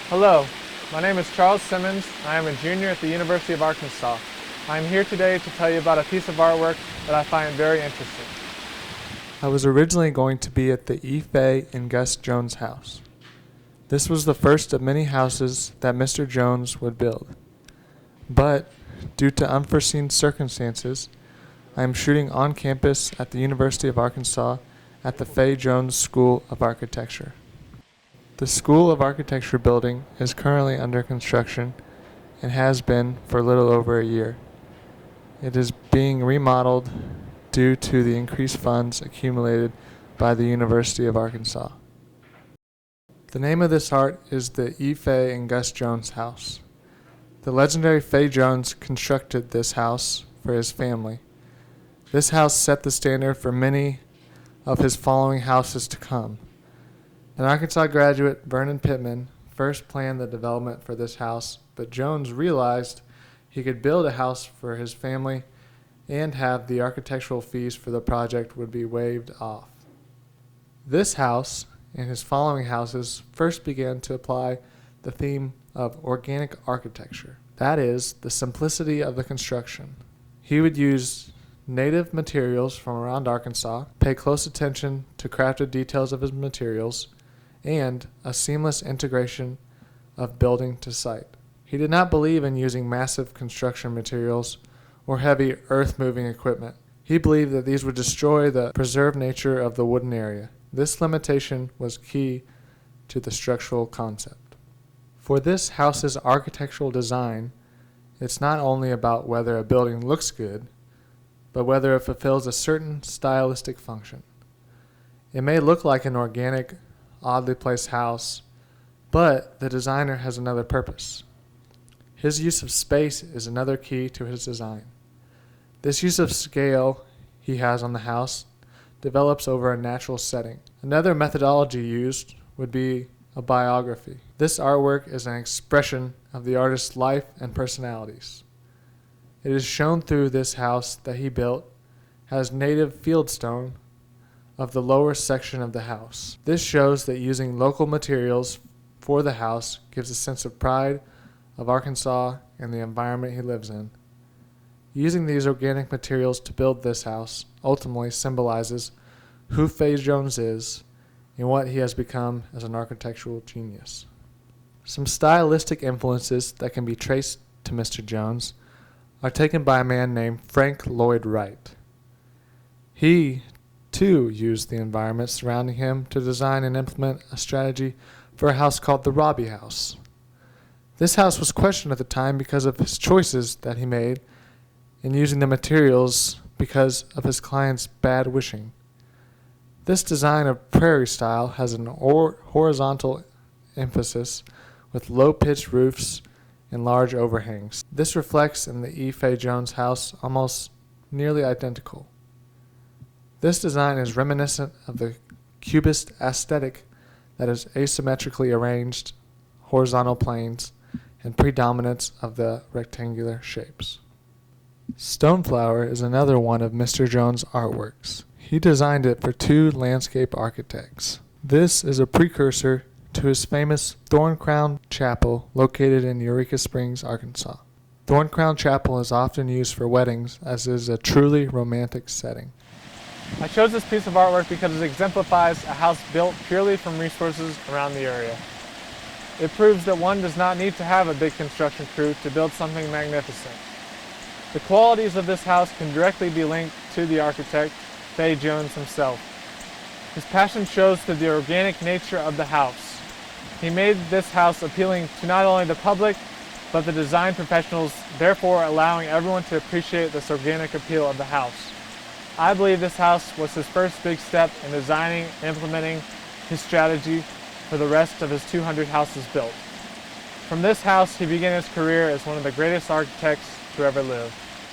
Hello, my name is Charles Simmons. I am a junior at the University of Arkansas. I am here today to tell you about a piece of artwork that I find very interesting. I was originally going to be at the E. Fay and Gus Jones house. This was the first of many houses that Mr. Jones would build. But, due to unforeseen circumstances, I am shooting on campus at the University of Arkansas at the Fay Jones School of Architecture. The School of Architecture building is currently under construction and has been for a little over a year. It is being remodeled due to the increased funds accumulated by the University of Arkansas. The name of this art is the E. Fay and Gus Jones house. The legendary Fay Jones constructed this house for his family. This house set the standard for many of his following houses to come. An Arkansas graduate, Vernon Pittman, first planned the development for this house, but Jones realized he could build a house for his family and have the architectural fees for the project would be waived off. This house and his following houses first began to apply the theme of organic architecture. That is, the simplicity of the construction. He would use native materials from around Arkansas, pay close attention to crafted details of his materials, and a seamless integration of building to site. He did not believe in using massive construction materials or heavy earth-moving equipment. He believed that these would destroy the preserved nature of the wooden area. This limitation was key to the structural concept. For this house's architectural design, it's not only about whether a building looks good, but whether it fulfills a certain stylistic function. It may look like an organic, oddly placed house, but the designer has another purpose. His use of space is another key to his design. This use of scale he has on the house develops over a natural setting. Another methodology used would be a biography. This artwork is an expression of the artist's life and personalities. It is shown through this house that he built has native fieldstone of the lower section of the house. This shows that using local materials for the house gives a sense of pride of Arkansas and the environment he lives in. Using these organic materials to build this house ultimately symbolizes who Fay Jones is and what he has become as an architectural genius. Some stylistic influences that can be traced to Mr. Jones are taken by a man named Frank Lloyd Wright. He, too, used the environment surrounding him to design and implement a strategy for a house called the Robbie House. This house was questioned at the time because of his choices that he made in using the materials because of his client's bad wishing. This design of prairie style has an horizontal emphasis with low-pitched roofs and large overhangs. This reflects in the E. Fay Jones house almost nearly identical. This design is reminiscent of the cubist aesthetic that is asymmetrically arranged, horizontal planes, and predominance of the rectangular shapes. Stoneflower is another one of Mr. Jones' artworks. He designed it for two landscape architects. This is a precursor to his famous Thorncrown Chapel located in Eureka Springs, Arkansas. Thorncrown Chapel is often used for weddings as it is a truly romantic setting. I chose this piece of artwork because it exemplifies a house built purely from resources around the area. It proves that one does not need to have a big construction crew to build something magnificent. The qualities of this house can directly be linked to the architect, Fay Jones himself. His passion shows through the organic nature of the house. He made this house appealing to not only the public, but the design professionals, therefore allowing everyone to appreciate this organic appeal of the house. I believe this house was his first big step in designing and implementing his strategy for the rest of his 200 houses built. From this house, he began his career as one of the greatest architects to ever live.